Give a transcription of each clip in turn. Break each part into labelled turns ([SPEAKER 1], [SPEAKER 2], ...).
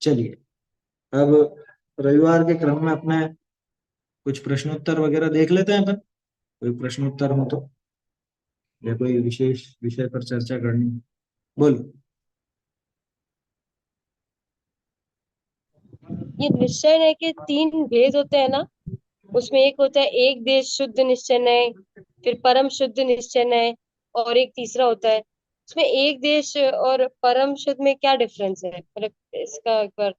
[SPEAKER 1] चलिए, अब रविवार के क्रम में अपने कुछ प्रश्नोत्तर वगैरह देख लेते हैं अपन। कोई प्रश्नोत्तर हो तो, या कोई विशेष विषय पर चर्चा करनी, बोलो।
[SPEAKER 2] ये निश्चय न्याय के तीन भेद होते हैं ना। उसमें एक होता है एक देश शुद्ध निश्चय न्याय, फिर परम शुद्ध निश्चय न्याय, और एक तीसरा होता है। उसमें एक देश और परम शुद्ध में क्या डिफरेंस है, मतलब इसका एक बार।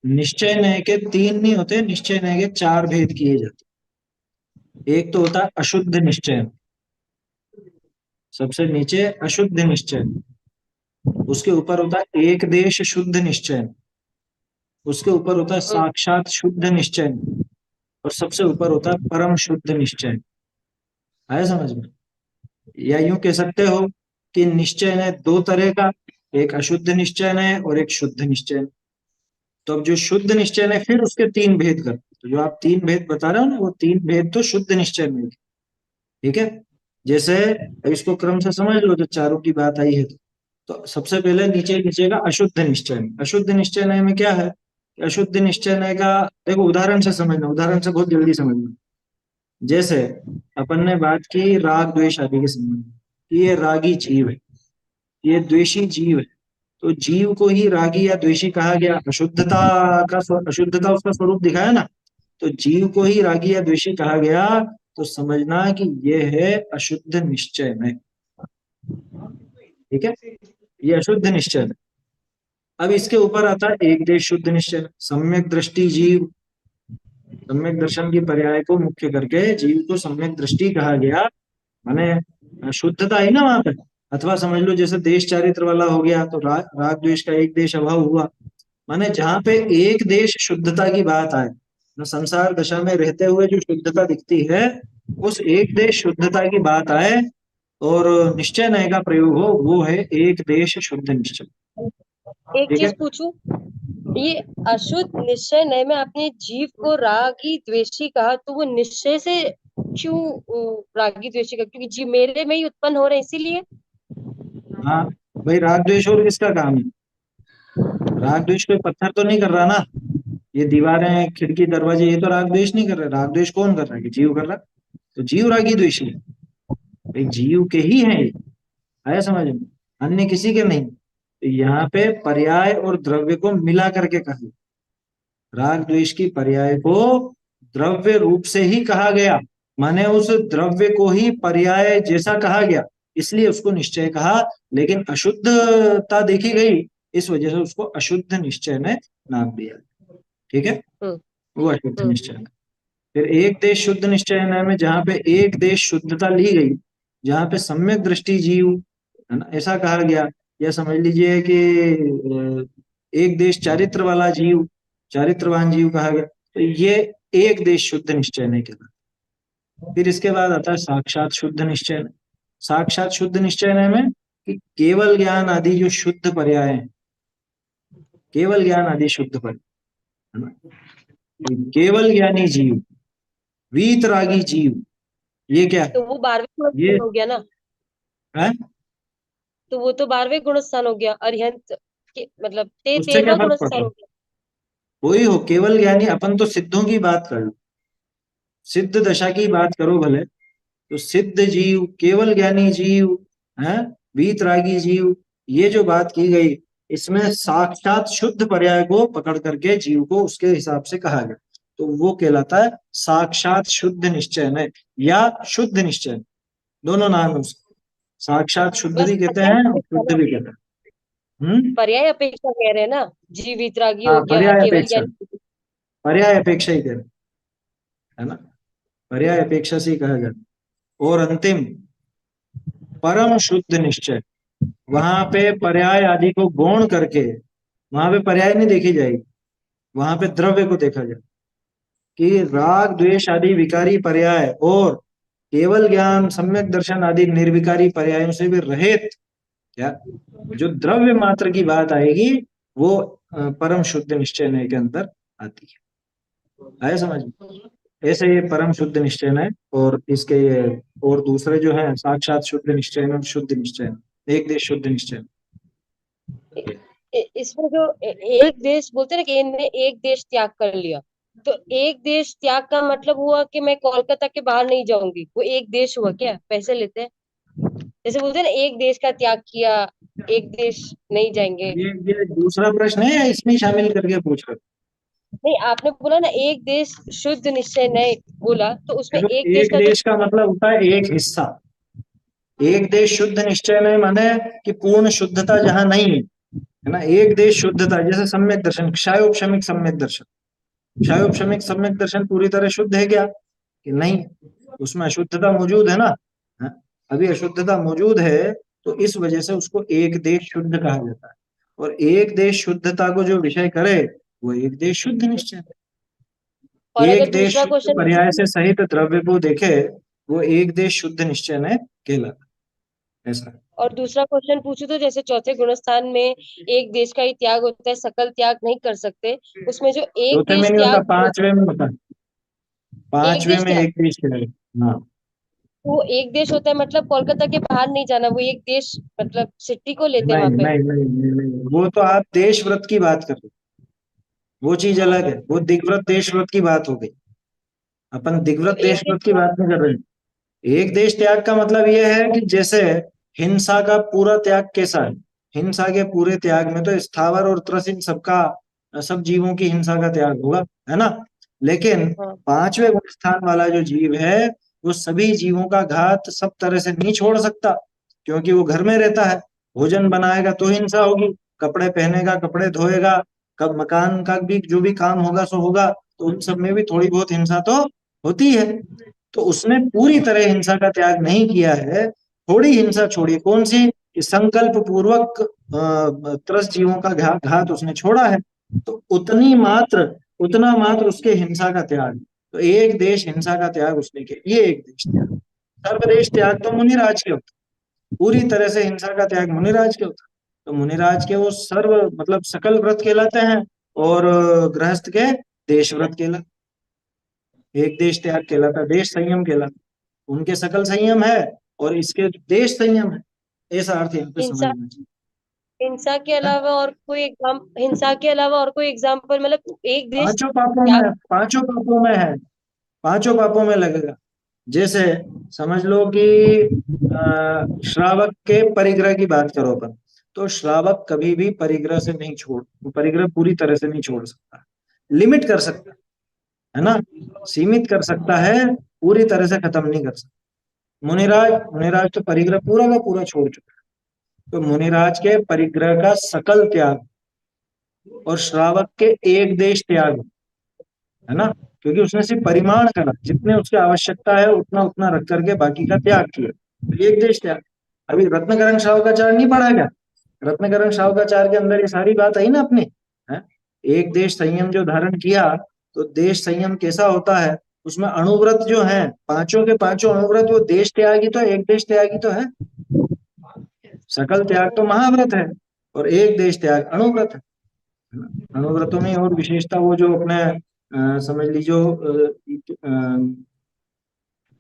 [SPEAKER 1] निश्चय न्याय के तीन नहीं होते, निश्चय न्याय के चार भेद किए जाते हैं। एक तो होता है अशुद्ध निश्चय, सबसे नीचे अशुद्ध निश्चय। उसके ऊपर होता है एक देश शुद्ध निश्चय। उसके ऊपर होता है
[SPEAKER 2] हम्म,
[SPEAKER 1] साक्षात शुद्ध निश्चय। और सबसे ऊपर होता है परम शुद्ध निश्चय। आया समझ में? या यूं कह सकते हो कि निश्चय है दो तरह का, एक अशुद्ध निश्चय है और एक शुद्ध निश्चय। तो अब जो शुद्ध निश्चय है फिर उसके तीन भेद कर, तो जो आप तीन भेद बता रहे हो ना, वो तीन भेद तो शुद्ध निश्चय में है। ठीक है? जैसे इसको क्रम से समझ लो, जो चारों की बात आई है तो सबसे पहले नीचे नीचे का अशुद्ध निश्चय। अशुद्ध निश्चय में क्या है? अशुद्ध निश्चय का देखो, उदाहरण से समझना, उदाहरण से बहुत जल्दी समझना। जैसे अपन ने बात की राग द्वेष आदि के संबंध में, कि ये रागी जीव है, ये द्वेषी जीव है। तो जीव को ही रागी या द्वेषी कहा गया, अशुद्धता अशुद्धता उसका स्वरूप दिखाया ना। तो जीव को ही रागी या द्वेषी कहा गया, तो समझना कि ये है अशुद्ध निश्चय में। ठीक है? ये अशुद्ध निश्चय में। अब इसके ऊपर आता है एक देश शुद्ध निश्चय, सम्यक दृष्टि जीव। सम्यक दर्शन की पर्याय को मुख्य करके जीव को सम्यक दृष्टि कहा गया। माने शुद्धता आई ना वहां पे। अथवा समझ लो जैसे देश चारित्र वाला हो गया, तो राग द्वेष का एक देश अभाव हुआ। माने जहाँ पे एक देश शुद्धता की बात आए, न संसार दशा में रहते हुए जो शुद्धता दिखती है, उस एक देश शुद्धता की बात आए और निश्चय नय का प्रयोग हो, वो है एक देश शुद्ध निश्चय।
[SPEAKER 2] एक
[SPEAKER 1] ठीक है?
[SPEAKER 2] चीज पूछूं। ये अशुद्ध निश्चय न्याय में आपने जीव को रागी द्वेषी कहा, तो वो निश्चय से क्यों रागी द्वेषी का? क्योंकि जीव मेरे में ही उत्पन्न हो रहे हैं इसीलिए।
[SPEAKER 1] हाँ भाई, राग द्वेष और किसका काम है? राग द्वेष कोई पत्थर तो नहीं कर रहा ना, ये दीवारें खिड़की दरवाजे, ये तो राग द्वेष नहीं कर रहे। राग द्वेष कौन कर रहा है? कि जीव कर रहा है। तो जीव रागी द्वेषी है, भाई जीव के ही है ये। आया समझ में? अन्य किसी के नहीं। तो यहाँ पे पर्याय और द्रव्य को मिला करके कहा, राग द्वेष की पर्याय को द्रव्य रूप से ही कहा गया। माने उस द्रव्य को ही पर्याय जैसा कहा गया, इसलिए उसको निश्चय कहा। लेकिन अशुद्धता देखी गई, इस वजह से उसको अशुद्ध निश्चय ने नाम दिया। ठीक है?
[SPEAKER 2] हम्म।
[SPEAKER 1] वो अशुद्ध
[SPEAKER 2] हम्म।
[SPEAKER 1] निश्चय। फिर एक देश शुद्ध निश्चय में जहाँ पे एक देश शुद्धता ली गई, जहाँ पे सम्यक दृष्टि जीव, है ना, ऐसा कहा गया। या समझ लीजिए कि एक देश चारित्र वाला जीव, चारित्रवान जीव कहा गया। तो ये एक देश शुद्ध निश्चय नहीं कहलाता। फिर इसके बाद आता है साक्षात शुद्ध निश्चय। साक्षात शुद्ध निश्चय में कि केवल ज्ञान आदि जो शुद्ध पर्याय हैं, केवल ज्ञान आदि शुद्ध पर्याय, है ना, केवल ज्ञानी जीव, वीतरागी जीव, ये क्या है?
[SPEAKER 2] तो वो 12वें गुण
[SPEAKER 1] ये
[SPEAKER 2] स्थान हो गया ना।
[SPEAKER 1] है,
[SPEAKER 2] तो वो तो 12वें गुण स्थान हो गया, अरिहंत मतलब
[SPEAKER 1] उससे क्या
[SPEAKER 2] 13वां
[SPEAKER 1] फर्क
[SPEAKER 2] गुण
[SPEAKER 1] पड़
[SPEAKER 2] स्थान
[SPEAKER 1] रहा
[SPEAKER 2] हो
[SPEAKER 1] है?
[SPEAKER 2] गया।
[SPEAKER 1] वही हो केवल ज्ञानी। अपन तो सिद्धों की बात कर लो, सिद्ध दशा की बात करो भले, तो सिद्ध जीव, केवल ज्ञानी जीव, है, वीतरागी जीव, ये जो बात की गई, इसमें साक्षात शुद्ध पर्याय को पकड़ करके जीव को उसके हिसाब से कहा गया। तो वो कहलाता है साक्षात शुद्ध निश्चय में, या शुद्ध निश्चय। दोनों नाम है उसके। साक्षात शुद्ध
[SPEAKER 2] बस
[SPEAKER 1] भी कहते
[SPEAKER 2] पर्याय
[SPEAKER 1] हैं और
[SPEAKER 2] अपेक्षा
[SPEAKER 1] शुद्ध
[SPEAKER 2] ना,
[SPEAKER 1] भी कहते हैं। हम्म।
[SPEAKER 2] पर्याय अपेक्षा कह रहे हैं ना। जीवित रागी
[SPEAKER 1] हाँ,
[SPEAKER 2] हो गया,
[SPEAKER 1] पर्याय
[SPEAKER 2] केवल
[SPEAKER 1] अपेक्षा,
[SPEAKER 2] ज्ञानी।
[SPEAKER 1] पर्याय अपेक्षा ही कह रहे हैं, है ना, पर्याय अपेक्षा से ही कहा जाता है। और अंतिम परम शुद्ध निश्चय, वहां पे पर्याय आदि को गौण करके, वहां पे पर्याय नहीं देखी जाएगी, वहां पे द्रव्य को देखा जाए कि राग द्वेष आदि विकारी पर्याय और केवल ज्ञान सम्यक दर्शन आदि निर्विकारी पर्यायों से भी रहित, क्या, जो द्रव्य मात्र की बात आएगी, वो परम शुद्ध निश्चय के अंदर आती है। आया समझ में? ऐसे ये परम शुद्ध निश्चय है। और इसके ये और दूसरे जो है साक्षात शुद्ध निश्चय और शुद्ध निश्चय, एक देश शुद्ध निश्चय।
[SPEAKER 2] इसमें जो एक देश बोलते हैं ना कि इनने एक देश त्याग कर लिया, तो एक देश त्याग का मतलब हुआ कि मैं कोलकाता के बाहर नहीं जाऊंगी, वो एक देश हुआ क्या? पैसे लेते हैं, जैसे बोलते हैं ना एक देश का त्याग किया, एक देश नहीं जाएंगे।
[SPEAKER 1] ये दूसरा प्रश्न है या इसमें शामिल करके पूछ रहे हो?
[SPEAKER 2] नहीं, आपने बोला ना एक देश शुद्ध निश्चय नहीं, बोला तो उसमें
[SPEAKER 1] देखो,
[SPEAKER 2] एक देश
[SPEAKER 1] एक
[SPEAKER 2] का जो।
[SPEAKER 1] देश का मतलब होता है एक हिस्सा। एक देश शुद्ध निश्चय नहीं माने कि पूर्ण शुद्धता जहां नहीं है ना। एक देश शुद्धता, जैसे सम्यक दर्शन, क्षायोपशमिक सम्यक दर्शन। क्षायोपशमिक सम्यक दर्शन पूरी तरह शुद्ध है क्या कि नहीं? उसमें अशुद्धता मौजूद है ना। हाँ, अभी अशुद्धता मौजूद है, तो इस वजह से उसको एक देश शुद्ध कहा जाता है। और एक देश शुद्धता को जो विषय करे वो एक देश शुद्ध निश्चय।
[SPEAKER 2] और
[SPEAKER 1] एक
[SPEAKER 2] अगर
[SPEAKER 1] देश
[SPEAKER 2] दूसरा
[SPEAKER 1] शुद्ध
[SPEAKER 2] क्वेश्चन
[SPEAKER 1] पर्याय से सहित द्रव्य को देखे, वो एक देश शुद्ध निश्चय में कहलाता है। ऐसा।
[SPEAKER 2] और दूसरा क्वेश्चन पूछू तो जैसे चौथे गुणस्थान में एक देश का ही त्याग होता है, सकल त्याग नहीं कर सकते, उसमें जो एक
[SPEAKER 1] चौथे में
[SPEAKER 2] देश
[SPEAKER 1] नहीं होता,
[SPEAKER 2] त्याग
[SPEAKER 1] पांचवे में होता है।
[SPEAKER 2] एक
[SPEAKER 1] पांचवे
[SPEAKER 2] देश
[SPEAKER 1] में
[SPEAKER 2] त्याग,
[SPEAKER 1] एक देश कहलाएगा। हाँ।
[SPEAKER 2] वो एक देश होता है मतलब कोलकाता के बाहर नहीं जाना, वो एक देश मतलब सिटी को लेते हैं
[SPEAKER 1] नहीं
[SPEAKER 2] वहां पे।
[SPEAKER 1] नहीं नहीं नहीं नहीं, वो तो आप देश व्रत की बात कर रहे हो, वो चीज अलग है। वो दिग्व्रत देश व्रत की बात हो गई। अपन
[SPEAKER 2] तो
[SPEAKER 1] दिग्व्रत
[SPEAKER 2] एक
[SPEAKER 1] देश
[SPEAKER 2] देश
[SPEAKER 1] व्रत की बात नहीं कर रहे। एक देश त्याग का मतलब यह है कि जैसे हिंसा का पूरा त्याग कैसा है? हिंसा के पूरे त्याग में तो स्थावर और त्रसित सबका, सब जीवों की हिंसा का त्याग होगा, है ना। लेकिन
[SPEAKER 2] हाँ,
[SPEAKER 1] पांचवे गुण स्थान वाला जो जीव है, वो सभी जीवों का घात सब तरह से नहीं छोड़ सकता, क्योंकि वो घर में रहता है। भोजन बनाएगा तो हिंसा होगी, कपड़े पहनेगा, कपड़े धोएगा, कब मकान का भी जो भी काम होगा सो होगा, तो उन सब में भी थोड़ी बहुत हिंसा तो होती है। तो उसने पूरी तरह हिंसा का त्याग नहीं किया है। थोड़ी हिंसा छोड़ी, कौन सी? कि संकल्प पूर्वक त्रस्त जीवों का घात उसने छोड़ा है। तो उतना मात्र उसके हिंसा का त्याग। तो एक देश हिंसा का त्याग उसने किया, ये एक देश त्याग। सर्वदेश त्याग तो मुनिराज के होता है। पूरी तरह से हिंसा का त्याग मुनिराज के होता है। तो मुनिराज के वो सर्व मतलब सकल व्रत कहलाते हैं, और गृहस्थ के देश व्रत कहलाते। एक देश त्याग कहलाता, देश संयम कहलाता। उनके सकल संयम है और इसके देश संयम है। ऐसा अर्थ यहाँ पे
[SPEAKER 2] हिंसा,
[SPEAKER 1] समझना चाहिए।
[SPEAKER 2] हिंसा के अलावा और कोई एग्जाम, हिंसा के अलावा और कोई एग्जाम्पल, मतलब एक देश
[SPEAKER 1] पांचों पापों
[SPEAKER 2] त्याग।
[SPEAKER 1] में, पांचों पापों में है। पांचों पापों में लगेगा। जैसे समझ लो कि श्रावक के परिग्रह की बात करो अपन, तो श्रावक कभी भी परिग्रह से नहीं छोड़, परिग्रह पूरी तरह से नहीं छोड़ सकता। लिमिट कर सकता है ना, सीमित कर सकता है, पूरी तरह से खत्म नहीं कर सकता। मुनिराज, मुनिराज तो परिग्रह पूरा का पूरा छोड़ चुका है। तो मुनिराज के परिग्रह का सकल त्याग और श्रावक के एक देश त्याग, है ना। क्योंकि उसने सिर्फ परिमाण करा, जितने उसकी आवश्यकता है उतना उतना रख करके बाकी का त्याग किया, तो एक देश त्याग। अभी रत्नकरण श्रावकाचार नहीं पढ़ा क्या? रत्नकरण श्रावकाचार के अंदर ये सारी बात आई ना अपनी, है। एक देश संयम जो धारण किया, तो देश संयम कैसा होता है? उसमें अणुव्रत जो है, पांचों के पांचों अणुव्रत, वो देश त्यागी तो एक देश त्यागी तो है। सकल त्याग तो महाव्रत है, और एक देश त्याग अणुव्रत है। अणुव्रतों में और विशेषता वो जो अपने समझ लीजिए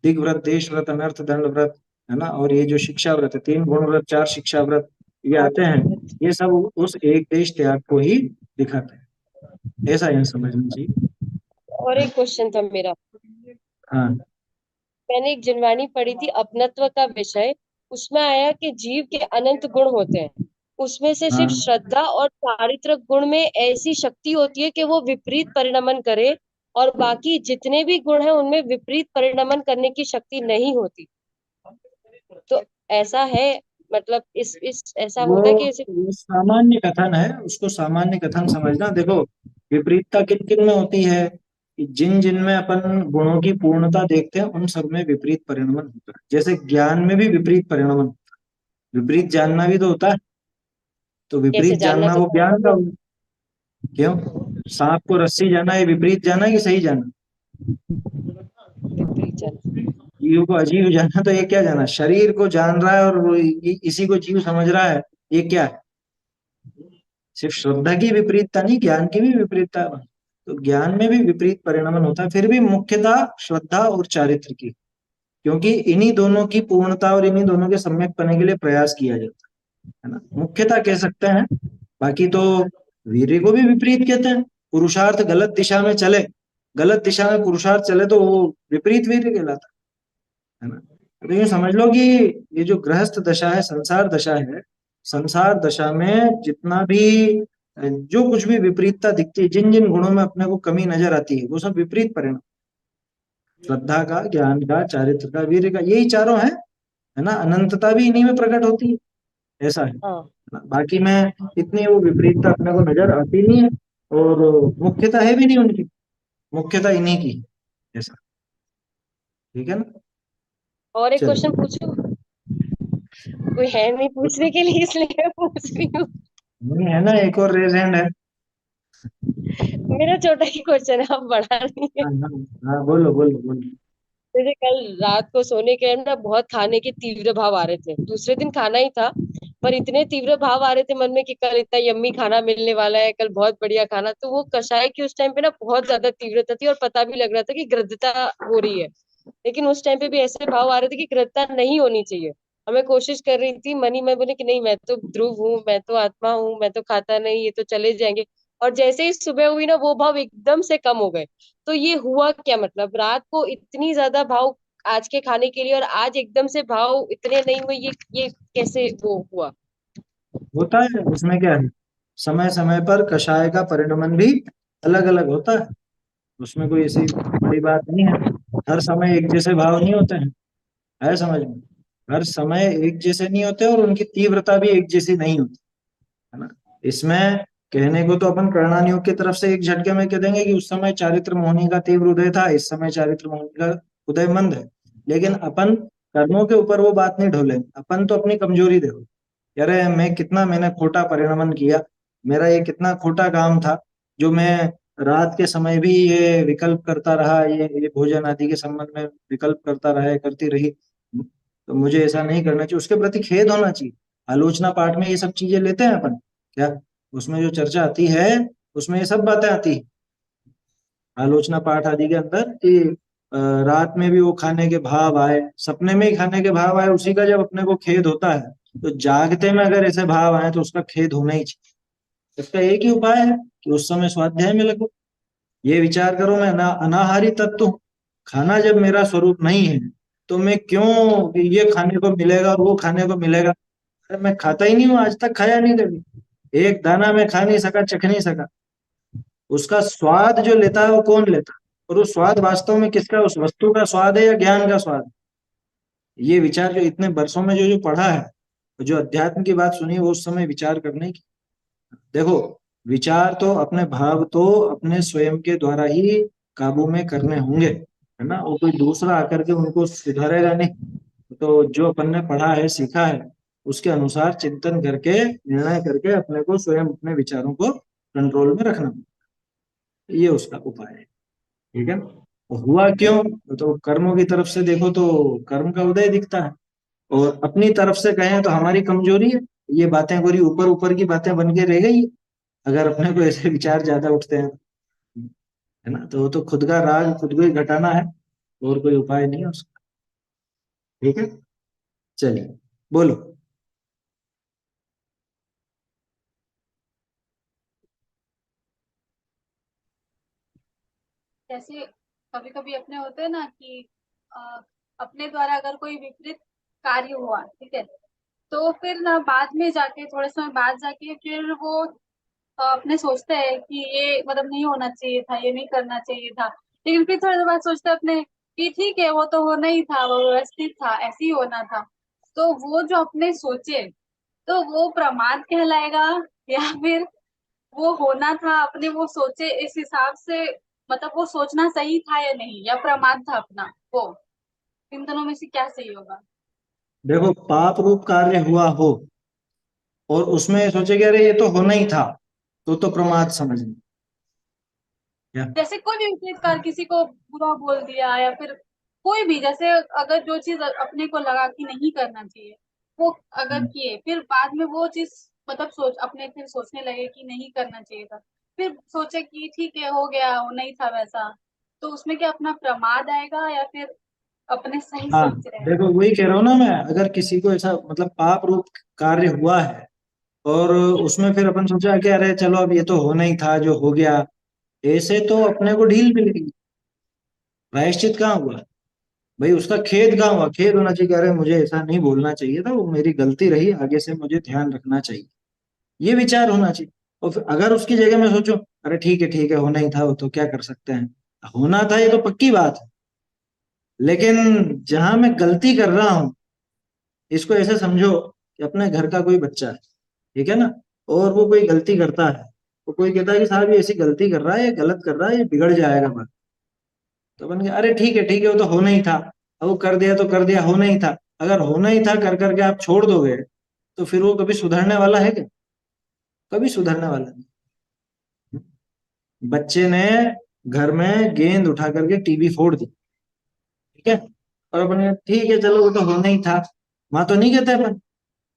[SPEAKER 1] दिग्व्रत, देश व्रत, अनर्थ दंड व्रत, है ना, और ये जो शिक्षा व्रत है, तीन गुण व्रत, चार शिक्षा व्रत, ये आते हैं। ये सब उस एक देश त्याग को ही दिखाते हैं। ऐसा यहाँ समझना चाहिए।
[SPEAKER 2] और एक क्वेश्चन था मेरा,
[SPEAKER 1] हाँ।
[SPEAKER 2] मैंने एक जिनवाणी पढ़ी थी अपनत्व का विषय, उसमें आया कि जीव के अनंत गुण होते हैं, उसमें से सिर्फ
[SPEAKER 1] हाँ,
[SPEAKER 2] श्रद्धा और चारित्रिक गुण में ऐसी शक्ति होती है कि वो विपरीत परिणमन करे, और बाकी जितने भी गुण हैं उनमें विपरीत परिणमन करने की शक्ति नहीं होती। तो ऐसा है, मतलब इस ऐसा
[SPEAKER 1] वो
[SPEAKER 2] होता है कि ऐसे।
[SPEAKER 1] वो सामान्य कथन है, उसको सामान्य कथन समझना। देखो, विपरीतता किन किन में होती है? कि जिन जिन में अपन गुणों की पूर्णता देखते हैं उन सब में विपरीत परिणमन होता है। जैसे ज्ञान में भी विपरीत परिणमन होता है। विपरीत जानना भी तो होता है। तो
[SPEAKER 2] कैसे
[SPEAKER 1] विपरीत
[SPEAKER 2] जानना
[SPEAKER 1] जानना
[SPEAKER 2] तो
[SPEAKER 1] वो
[SPEAKER 2] था
[SPEAKER 1] ज्ञान का
[SPEAKER 2] हमें।
[SPEAKER 1] हुआ। क्यों? सांप को रस्सी जाना ये विपरीत जाना कि सही जाना?
[SPEAKER 2] विपरीत जानना।
[SPEAKER 1] जीव को अजीव जाना, तो ये क्या जाना? शरीर को जान रहा है और वो इसी को जीव समझ रहा है, ये क्या है? सिर्फ श्रद्धा की विपरीतता नहीं, ज्ञान की भी विपरीतता है। तो ज्ञान में भी विपरीत परिणमन होता है, फिर भी मुख्यतः श्रद्धा और चारित्र की, क्योंकि इन्हीं दोनों की पूर्णता और इन्हीं दोनों के सम्यक पने के लिए प्रयास किया जाता है ना, मुख्यतः कह सकते हैं। बाकी तो वीर्य को भी विपरीत कहते हैं। पुरुषार्थ गलत दिशा में चले, गलत दिशा में पुरुषार्थ चले तो वो विपरीत वीर्य कहलाता है ना। तो ये समझ लो कि ये जो गृहस्थ दशा है, संसार दशा है, संसार दशा में जितना भी जो कुछ भी विपरीतता दिखती है, जिन जिन गुणों में अपने को कमी नजर आती है, वो सब विपरीत परिणाम, श्रद्धा का, ज्ञान का, चारित्र का, वीर्य का, यही चारों है ना। अनंतता भी इन्हीं में प्रकट होती है, ऐसा है
[SPEAKER 2] हाँ।
[SPEAKER 1] ना। बाकी में इतनी वो विपरीतता अपने को नजर आती नहीं है, और मुख्यता है भी नहीं उनकी, मुख्यता इन्हीं की है, ऐसा। ठीक है ना।
[SPEAKER 2] और एक क्वेश्चन
[SPEAKER 1] चलिए।
[SPEAKER 2] पूछूं? कोई है नहीं पूछने के लिए, इसलिए मैं पूछ रही हूँ।
[SPEAKER 1] नहीं है ना, एक और रेज हैंड है।
[SPEAKER 2] मेरा छोटा ही क्वेश्चन है, अब बड़ा नहीं है।
[SPEAKER 1] हाँ हाँ हाँ, बोलो बोलो बोलो।
[SPEAKER 2] मुझे कल रात को सोने के टाइम ना बहुत खाने के तीव्र भाव आ रहे थे, दूसरे दिन खाना ही था, पर इतने तीव्र भाव आ रहे थे मन में कि कल इतना यम्मी खाना मिलने वाला है, कल बहुत बढ़िया खाना। तो वो कषाय की उस टाइम पे ना बहुत ज्यादा तीव्रता थी, और पता भी लग रहा था कि ग्रद्धता हो रही है। लेकिन उस टाइम पे भी ऐसे भाव आ रहे थे कि ग्रद्धता नहीं होनी चाहिए। और मैं कोशिश कर रही थी, मनी मैं बोले कि नहीं, मैं तो ध्रुव हूँ, मैं तो आत्मा हूँ, मैं तो खाता नहीं, ये तो चले जाएंगे। और जैसे ही सुबह हुई ना, वो भाव एकदम से कम हो गए। तो ये हुआ क्या? मतलब रात को इतनी ज्यादा भाव आज के खाने के लिए, और आज एकदम से भाव इतने नहीं हुए, ये कैसे वो हुआ?
[SPEAKER 1] होता है, उसमें क्या है, समय समय पर कषाय का परिणमन भी अलग अलग होता है, उसमें कोई ऐसी बड़ी बात नहीं है। हर समय एक जैसे भाव नहीं होते हैं, है समझ में। हर समय एक जैसे नहीं होते, और उनकी तीव्रता भी एक जैसी नहीं होती, है ना। इसमें कहने को तो अपन कर्णानियों की तरफ से एक झटके में कह देंगे कि उस समय चारित्र मोहनी का तीव्र उदय था, इस समय चारित्र मोहनी का उदय मंद है। लेकिन अपन कर्मों के ऊपर वो बात नहीं ढोलेंगे, अपन तो अपनी कमजोरी देखो। यार मैंने खोटा परिणमन किया, मेरा ये कितना खोटा काम था, जो मैं रात के समय भी ये विकल्प करता रहा, ये भोजन आदि के संबंध में विकल्प करता रहा, करती रही। तो मुझे ऐसा नहीं करना चाहिए, उसके प्रति खेद होना चाहिए। आलोचना पाठ में ये सब चीजें लेते हैं अपन क्या, उसमें जो चर्चा आती है, उसमें ये सब बातें आती है, आलोचना पाठ आदि के अंदर कि रात में भी वो खाने के भाव आए, सपने में ही खाने के भाव आए, उसी का जब अपने को खेद होता है, तो जागते में अगर ऐसे भाव आए तो उसका खेद होना ही चाहिए। इसका एक ही उपाय है कि उस समय स्वाध्याय में लगो। ये विचार करो, मैं ना अनाहारी तत्व हूँ, खाना जब मेरा स्वरूप नहीं है, तो मैं क्यों कि ये खाने को मिलेगा और वो खाने को मिलेगा। अरे मैं खाता ही नहीं हूँ, आज तक खाया नहीं कभी, एक दाना मैं खा नहीं सका, चख नहीं सका। उसका स्वाद जो लेता है वो कौन लेता है, और वो स्वाद वास्तव में किसका, उस वस्तु का स्वाद है या ज्ञान का स्वाद है? ये विचार जो इतने वर्षों में जो जो पढ़ा है, जो अध्यात्म की बात सुनी, वो उस समय विचार करने की। देखो, विचार तो अपने भाव तो अपने स्वयं के द्वारा ही काबू में करने होंगे, है ना। और कोई दूसरा आकर के उनको सुधारेगा नहीं। तो जो अपन ने पढ़ा है, सीखा है, उसके अनुसार चिंतन करके, निर्णय करके अपने को स्वयं अपने विचारों को कंट्रोल में रखना, ये उसका उपाय है। ठीक है। और हुआ क्यों, तो कर्मों की तरफ से देखो तो कर्म का उदय दिखता है, और अपनी तरफ से कहें तो हमारी कमजोरी है। ये बातें पूरी ऊपर ऊपर की बातें बन के रह गई, अगर अपने को ऐसे विचार ज्यादा उठते हैं, है ना। तो वो तो खुद का राग खुद को ही घटाना है, और कोई उपाय नहीं है उसका। ठीक है। चलिए, बोलो।
[SPEAKER 3] जैसे कभी कभी अपने होते हैं ना कि अ, अपने द्वारा अगर कोई विपरीत कार्य हुआ, ठीक है, तो फिर ना बाद में जाके, थोड़े समय बाद जाके फिर वो अपने सोचते हैं कि ये मतलब नहीं होना चाहिए था, ये नहीं करना चाहिए था। लेकिन फिर थोड़ी देर बाद सोचते हैं अपने कि ठीक है, वो तो होना ही था, वो व्यवस्थित था, ऐसे ही होना था। तो वो जो अपने सोचे, तो वो प्रमाद कहलाएगा, या फिर वो होना था, अपने वो सोचे इस हिसाब से, मतलब वो सोचना सही था या नहीं, या प्रमाद था अपना वो, इन दोनों में से क्या सही होगा?
[SPEAKER 1] देखो, पाप रूप कार्य हुआ हो और उसमें सोचे कि अरे ये तो होना ही था, तो प्रमाद समझ लो क्या।
[SPEAKER 3] जैसे कोई भी विपरीत कार्य, किसी को बुरा बोल दिया, या फिर कोई भी, जैसे अगर जो चीज अपने को लगा कि नहीं करना चाहिए, वो अगर किए, फिर बाद में वो चीज मतलब सोच अपने फिर सोचने लगे कि नहीं करना चाहिए था, फिर सोचे कि ठीक है, हो गया, वो नहीं था वैसा, तो उसमें क्या अपना प्रमाद आएगा, या फिर अपने सही
[SPEAKER 1] हाँ,
[SPEAKER 3] सोच रहे हैं?
[SPEAKER 1] देखो वही कह रहा हूँ ना मैं, अगर किसी को ऐसा मतलब पाप रूप कार्य हुआ है, और उसमें फिर अपन सोचा कि अरे चलो अब ये तो होना ही था, जो हो गया। ऐसे तो अपने को ढील मिल गई, प्रायश्चित कहाँ हुआ भाई? उसका खेद कहाँ हुआ? खेद होना चाहिए कि अरे मुझे ऐसा नहीं बोलना चाहिए था, वो मेरी गलती रही, आगे से मुझे ध्यान रखना चाहिए, ये विचार होना चाहिए। और फिर अगर उसकी जगह मैं सोचूं अरे ठीक है होना ही था, वो तो क्या कर सकते हैं, होना था ये तो पक्की बात है, लेकिन जहां मैं गलती कर रहा हूं, इसको ऐसे समझो कि अपने घर का कोई बच्चा है, ठीक है ना, और वो कोई गलती करता है, तो कोई कहता है कि साहब ये ऐसी गलती कर रहा है, ये गलत कर रहा है, ये बिगड़ जाएगा बात। तो अपन कहे अरे ठीक है वो तो होना ही था, अब वो कर दिया तो कर दिया, होना ही था। अगर होना ही था कर करके आप छोड़ दोगे, तो फिर वो कभी सुधरने वाला है क्या? कभी सुधरने वाला नहीं। बच्चे ने घर में गेंद उठा करके टीवी फोड़ दी, ठीक है, और अपन ठीक है चलो वो तो होना ही था। वहां तो नहीं कहते अपन,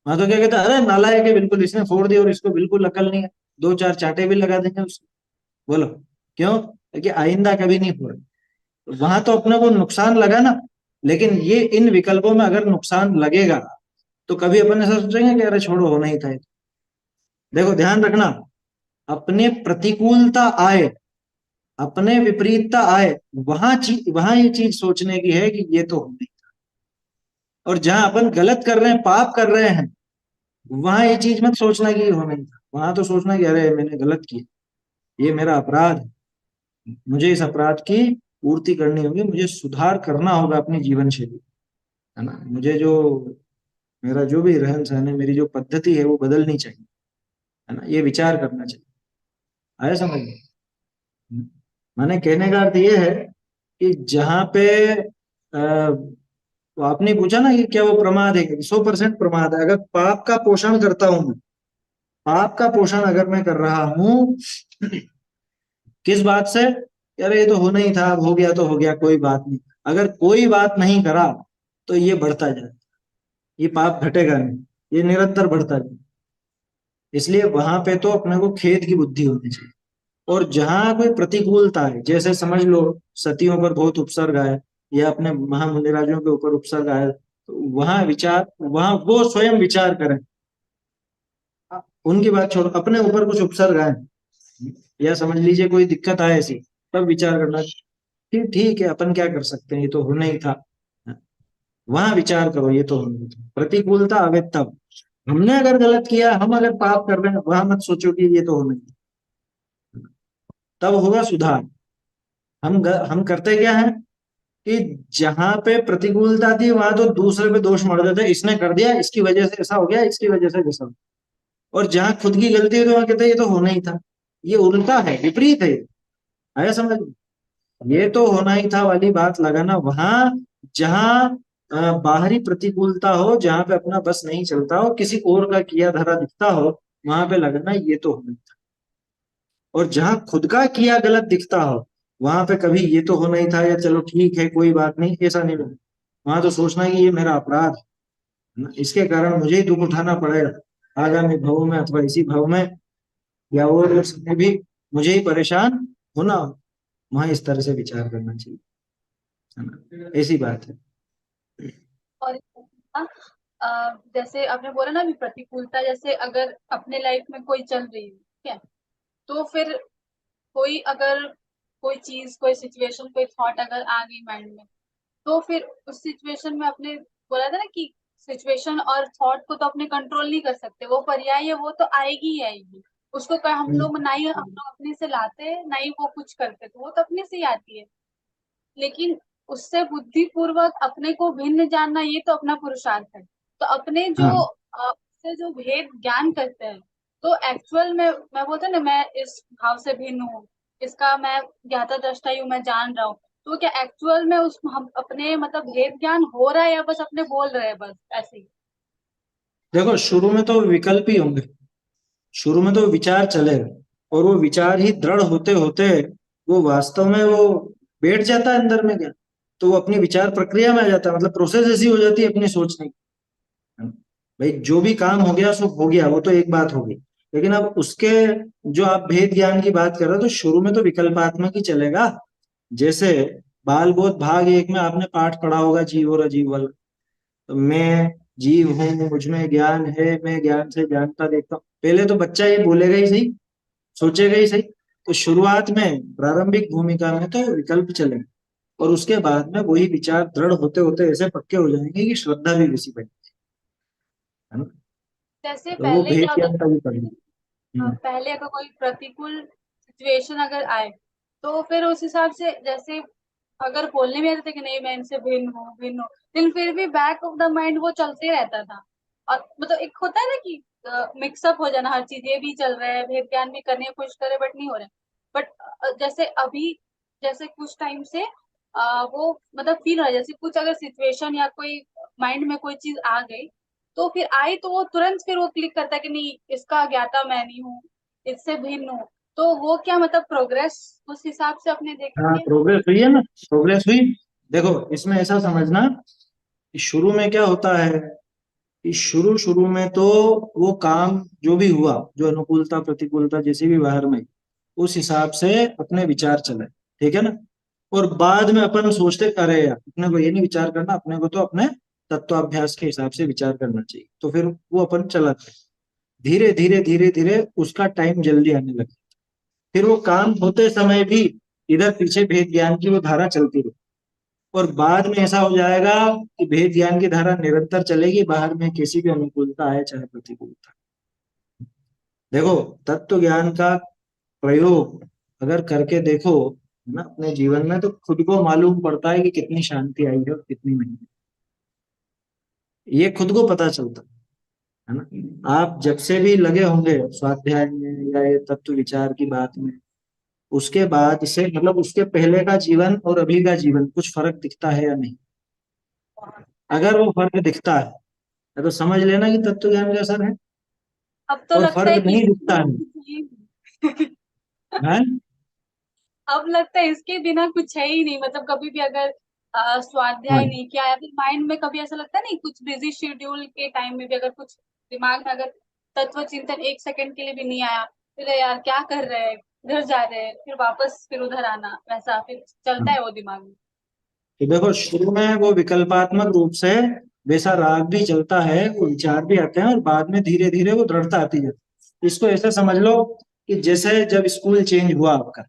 [SPEAKER 1] वहां तो क्या कहते हैं, अरे नालायक है बिल्कुल, इसने फोड़ दिया और इसको बिल्कुल अकल नहीं है, दो चार चांटे भी लगा देंगे उसको। बोलो क्यों? क्योंकि आइंदा कभी नहीं फोड़े। वहां तो अपने को नुकसान लगा ना, लेकिन ये इन विकल्पों में अगर नुकसान लगेगा, तो कभी अपन ऐसा सोचेंगे कि अरे छोड़ो होना ही था ये तो। देखो ध्यान रखना, अपने प्रतिकूलता आए, अपने विपरीतता आए, वहां ये चीज सोचने की है कि ये तो हो नहीं। और जहां अपन गलत कर रहे हैं, पाप कर रहे हैं, वहां ये चीज मत सोचना कि ये हो नहीं था, वहां तो सोचना कि अरे मैंने गलत किया, ये मेरा अपराध है, मुझे इस अपराध की पूर्ति करनी होगी, मुझे सुधार करना होगा अपनी जीवन शैली, है ना, मुझे जो मेरा जो भी रहन सहन है, मेरी जो पद्धति है वो बदलनी चाहिए, है ना, ये विचार करना चाहिए। आया समझ में? मैंने कहने का अर्थ ये है कि जहां पे तो आपने पूछा ना कि क्या वो प्रमाद है? 100% प्रमाद है। अगर पाप का पोषण करता हूं मैं, पाप का पोषण अगर मैं कर रहा हूं, किस बात से? यार ये तो होना ही था, अब हो गया तो हो गया, कोई बात नहीं। अगर कोई बात नहीं करा, तो ये बढ़ता जाए, ये पाप घटेगा नहीं, ये निरंतर बढ़ता जाए। इसलिए वहां पे तो अपने को खेद की बुद्धि होनी चाहिए। और जहां कोई प्रतिकूलता है, जैसे समझ लो सतियों पर बहुत उपसर्ग आए, या अपने महामुनिराजों के ऊपर उपसर्ग आए, तो वहां विचार, वहां वो स्वयं विचार करें, उनकी बात छोड़ो, अपने ऊपर कुछ उपसर्ग आए, या समझ लीजिए कोई दिक्कत आए ऐसी, तब विचार करना कि ठीक है अपन क्या कर सकते हैं, ये तो होना ही था। वहां विचार करो, ये तो होना ही था। प्रतिकूलता आवे तब, हमने अगर गलत किया, हम अगर पाप कर रहे हैं, वहां मत सोचो कि ये तो होना ही था, तब होगा सुधार। हम करते क्या है कि जहां पे प्रतिकूलता थी, वहां तो दूसरे पे दोष मढ़ देते हैं, इसने कर दिया, इसकी वजह से ऐसा हो गया, इसकी वजह से वैसा हो गया। और जहां खुद की गलती है, तो वहां कहते हैं ये तो होना ही था। ये उल्टा है, विपरीत है ये। आया समझ में? ये तो होना ही था वाली बात लगाना वहां, जहां बाहरी प्रतिकूलता हो, जहां पे अपना बस नहीं चलता हो, किसी और का किया धरा दिखता हो, वहां पे लगाना ये तो होना ही था। और जहां खुद का किया गलत दिखता हो, वहां पे कभी ये तो होना ही था, या चलो ठीक है कोई बात नहीं, ऐसा नहीं लगना। वहां तो सोचना है कि ये मेरा अपराध है ना, इसके कारण मुझे ही दुख उठाना पड़ेगा आगामी भव में, अथवा इसी भव में, या और समय भी मुझे ही परेशान होना हो। वहां इस तरह से विचार करना चाहिए, है ना, ऐसी बात है।
[SPEAKER 3] और जैसे आपने बोला ना अभी प्रतिकूलता, जैसे अगर अपने लाइफ में कोई चल रही है, ठीक है, तो फिर कोई अगर कोई चीज, कोई सिचुएशन, कोई थॉट अगर आ गई माइंड में, तो फिर उस सिचुएशन में अपने बोला था ना कि सिचुएशन और थॉट को तो अपने कंट्रोल नहीं कर सकते, वो पर्याय है, वो तो आएगी ही आएगी। उसको हम
[SPEAKER 1] हम्म,
[SPEAKER 3] लोग ना ही हम लोग अपने से लाते हैं, ना ही वो कुछ करते, तो वो तो अपने से ही आती है। लेकिन उससे बुद्धिपूर्वक अपने को भिन्न जानना, ये तो अपना पुरुषार्थ है। तो अपने जो
[SPEAKER 1] हाँ
[SPEAKER 3] से जो भेद ज्ञान करते हैं, तो एक्चुअल में मैं बोलता ना, मैं इस भाव से भिन्न हूँ, इसका मैं ज्ञाता दृष्टा ही हूँ, मैं जान रहा हूँ। तो क्या एक्चुअल में उस हम अपने मतलब भेद ज्ञान हो रहा है, या बस अपने बोल रहे हैं बस ऐसे ही?
[SPEAKER 1] देखो, शुरू में तो विकल्प ही होंगे, शुरू में तो विचार चलेगा, और वो विचार ही दृढ़ होते होते वो वास्तव में वो बैठ जाता है अंदर में क्या, तो वो अपनी विचार प्रक्रिया में आ जाता है, मतलब प्रोसेस ऐसी हो जाती है अपनी सोचने की। भाई जो भी काम हो गया सो हो गया, वो तो एक बात होगी, लेकिन अब उसके जो आप भेद ज्ञान की बात कर रहे हो, तो शुरू में तो विकल्पात्मक ही चलेगा। जैसे बाल बोध भाग 1 में आपने पाठ पढ़ा होगा, जीव और अजीव वाला। तो मैं जीव हूँ, मुझ में ज्ञान है, मैं ज्ञान से जानता देखता हूँ, पहले तो बच्चा ये बोलेगा ही सही, सोचेगा ही सही। तो शुरुआत में प्रारंभिक भूमिका में तो विकल्प चलेंगे, और उसके बाद में वही विचार दृढ़ होते होते ऐसे पक्के हो जाएंगे कि श्रद्धा भी वैसी बनेगी, है ना।
[SPEAKER 3] जैसे
[SPEAKER 1] तो वो
[SPEAKER 3] पहले
[SPEAKER 1] भेद
[SPEAKER 3] क्या होता
[SPEAKER 1] ज्ञान का
[SPEAKER 3] था
[SPEAKER 1] भी पढ़ेंगे।
[SPEAKER 3] पहले अगर कोई प्रतिकूल सिचुएशन अगर आए तो फिर उस हिसाब से जैसे अगर बोलने में रहता था कि नहीं मैं इनसे भिन्न हूँ लेकिन फिर भी बैक ऑफ द माइंड वो चलते रहता था। और मतलब एक होता है ना कि मिक्सअप हो जाना हर चीज, ये भी चल रहा है भेद ज्ञान भी करने की कोशिश करे बट नहीं हो रहा है। बट जैसे अभी जैसे कुछ टाइम से वो मतलब फील हो रहा है जैसे कुछ अगर सिचुएशन या कोई माइंड में कोई चीज आ गई तो फिर आई तो वो तुरंत फिर वो क्लिक करता है कि नहीं इसका ज्ञाता मैं नहीं हूँ, इससे भिन्न हूँ। तो वो क्या मतलब प्रोग्रेस उस हिसाब से अपने
[SPEAKER 1] हाँ,
[SPEAKER 3] देखेंगे।
[SPEAKER 1] प्रोग्रेस हुई है ना, प्रोग्रेस हुई। देखो इसमें ऐसा समझना कि शुरू में क्या होता है कि शुरू शुरू में तो वो काम जो भी हुआ, जो अनुकूलता प्रतिकूलता जैसी भी बाहर में, उस हिसाब से अपने विचार चले, ठीक है ना। और बाद में अपन सोचते अरे यार अपने को ये नहीं विचार करना, अपने को तो अपने तत्वाभ्यास के हिसाब से विचार करना चाहिए, तो फिर वो अपन चलाते हैं। धीरे धीरे धीरे धीरे उसका टाइम जल्दी आने लगे, फिर वो काम होते समय भी इधर पीछे भेद ज्ञान की वो धारा चलती रही, और बाद में ऐसा हो जाएगा कि भेद ज्ञान की धारा निरंतर चलेगी, बाहर में कैसी भी अनुकूलता आए चाहे प्रतिकूलता। देखो तत्व ज्ञान का प्रयोग अगर करके देखो ना अपने जीवन में, तो खुद को मालूम पड़ता है कि कितनी शांति आई है और कितनी नहीं। ये खुद को पता चलता है ना। आप जब से भी लगे होंगे स्वाध्याय में या ये तत्व विचार की बात में, उसके बाद से मतलब उसके पहले का जीवन और अभी का जीवन कुछ फर्क दिखता है या नहीं। अगर वो फर्क दिखता है तो समझ लेना कि तत्व ज्ञान का असर है।
[SPEAKER 3] अब तो
[SPEAKER 1] और
[SPEAKER 3] लगता है
[SPEAKER 1] फर्क
[SPEAKER 3] कि
[SPEAKER 1] नहीं दिखता है, है?
[SPEAKER 3] अब लगता है इसके बिना कुछ है ही नहीं। मतलब कभी भी अगर स्वाध्याय
[SPEAKER 1] हाँ
[SPEAKER 3] नहीं किया या फिर माइंड में कभी ऐसा लगता है नहीं कुछ बिजी शेड्यूल के टाइम में भी अगर कुछ दिमाग में अगर तत्व चिंतन एक सेकंड के लिए भी नहीं आया फिर यार क्या कर रहे हैं, इधर जा रहे हैं फिर वापस फिर उधर आना, वैसा फिर चलता
[SPEAKER 1] हाँ।
[SPEAKER 3] है वो दिमाग में।
[SPEAKER 1] तो देखो शुरू में वो विकल्पात्मक रूप से वैसा राग भी चलता है, वो विचार भी आते हैं, और बाद में धीरे धीरे वो दृढ़ता आती जाती है। इसको ऐसे समझ लो कि जैसे जब स्कूल चेंज हुआ आपका,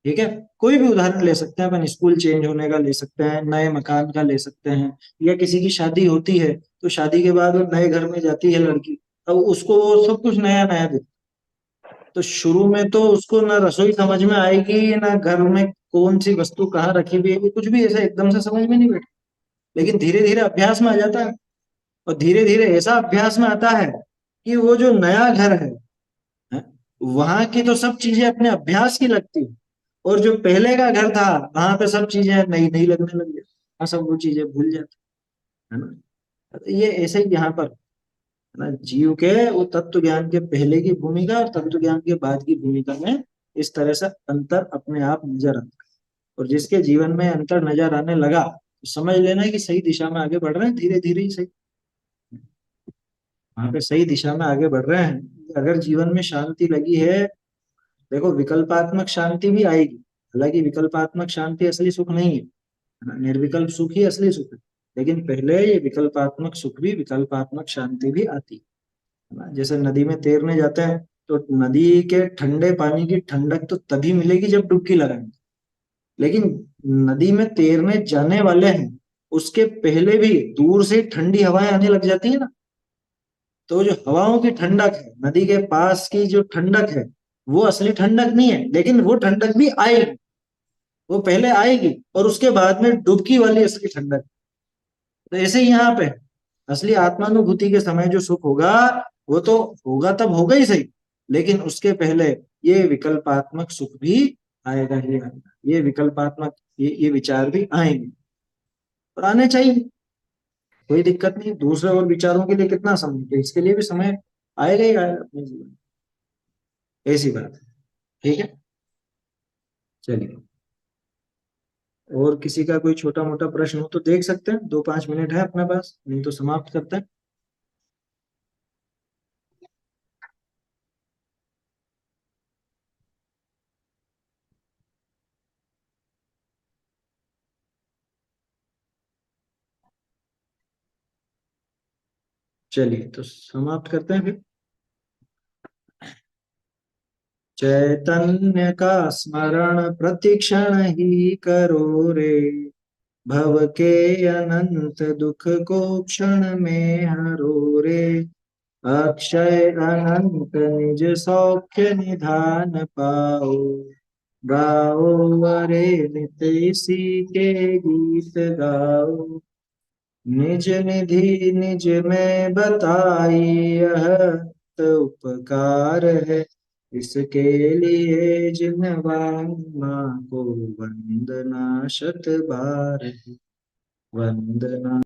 [SPEAKER 1] ठीक है, कोई भी उदाहरण ले सकते हैं अपन, स्कूल चेंज होने का ले सकते हैं, नए मकान का ले सकते हैं, या किसी की शादी होती है तो शादी के बाद वो नए घर में जाती है लड़की, अब उसको वो सब कुछ नया नया दिखता है। तो शुरू में तो उसको ना रसोई समझ में आएगी, ना घर में कौन सी वस्तु कहाँ रखी हुई है, कुछ भी ऐसा एकदम से समझ में नहीं बैठे। लेकिन धीरे धीरे अभ्यास में आ जाता है, और धीरे धीरे ऐसा अभ्यास में आता है कि वो जो नया घर है, वहां की तो सब चीजें अपने अभ्यास की लगती है, और जो पहले का घर था वहां पे सब चीजें नई नई लगने लग गई, हाँ सब वो चीजें भूल जाती है ना। तो ये ऐसे ही यहाँ पर है ना, जीव के वो तत्व ज्ञान के पहले की भूमिका और तत्व ज्ञान के बाद की भूमिका में इस तरह से अंतर अपने आप नजर आता है। और जिसके जीवन में अंतर नजर आने लगा तो समझ लेना है कि सही दिशा में आगे बढ़ रहे हैं, धीरे धीरे ही सही, वहां पे सही दिशा में आगे बढ़ रहे हैं। अगर जीवन में शांति लगी है, देखो विकल्पात्मक शांति भी आएगी, हालांकि विकल्पात्मक शांति असली सुख नहीं है, है ना? निर्विकल्प सुख ही असली सुख है। लेकिन पहले ये विकल्पात्मक सुख भी, विकल्पात्मक शांति भी आती है ना। जैसे नदी में तैरने जाते हैं तो नदी के ठंडे पानी की ठंडक तो तभी मिलेगी जब डुबकी लगाएंगे, लेकिन नदी में तैरने जाने वाले हैं उसके पहले भी दूर से ठंडी हवाएं आने लग जाती है ना। तो जो हवाओं की ठंडक है, नदी के पास की जो ठंडक है, वो असली ठंडक नहीं है, लेकिन वो ठंडक भी आएगी, वो पहले आएगी, और उसके बाद में डुबकी वाली असली ठंडक। तो ऐसे ही यहाँ पे असली आत्मानुभूति के समय जो सुख होगा, वो तो होगा, तब होगा ही सही, लेकिन उसके पहले ये विकल्पात्मक सुख भी आएगा ही आएगा, ये विकल्पात्मक ये विचार भी आएंगे, और आने चाहिए, कोई दिक्कत नहीं। दूसरे और विचारों के लिए कितना समय, तो इसके लिए भी समय आएगा ही आएगा अपने जीवन में। ऐसी बात है, ठीक है। चलिए, और किसी का कोई छोटा मोटा प्रश्न हो तो देख सकते हैं, 2-5 मिनट है अपने पास, नहीं तो समाप्त करते हैं। चलिए तो समाप्त करते हैं फिर। चैतन्य का स्मरण प्रतिक्षण ही करो रे, भव के अनंत दुख को क्षण में हरो रे। अक्षय अनंत निज सौख्य निधान पाओ, गाओ अरे नित इसी के गीत गाओ। निज निधि निज में बताई यह तो उपकार है, इसके लिए जिनवान माँ को वंदना शत बार है, वंदना।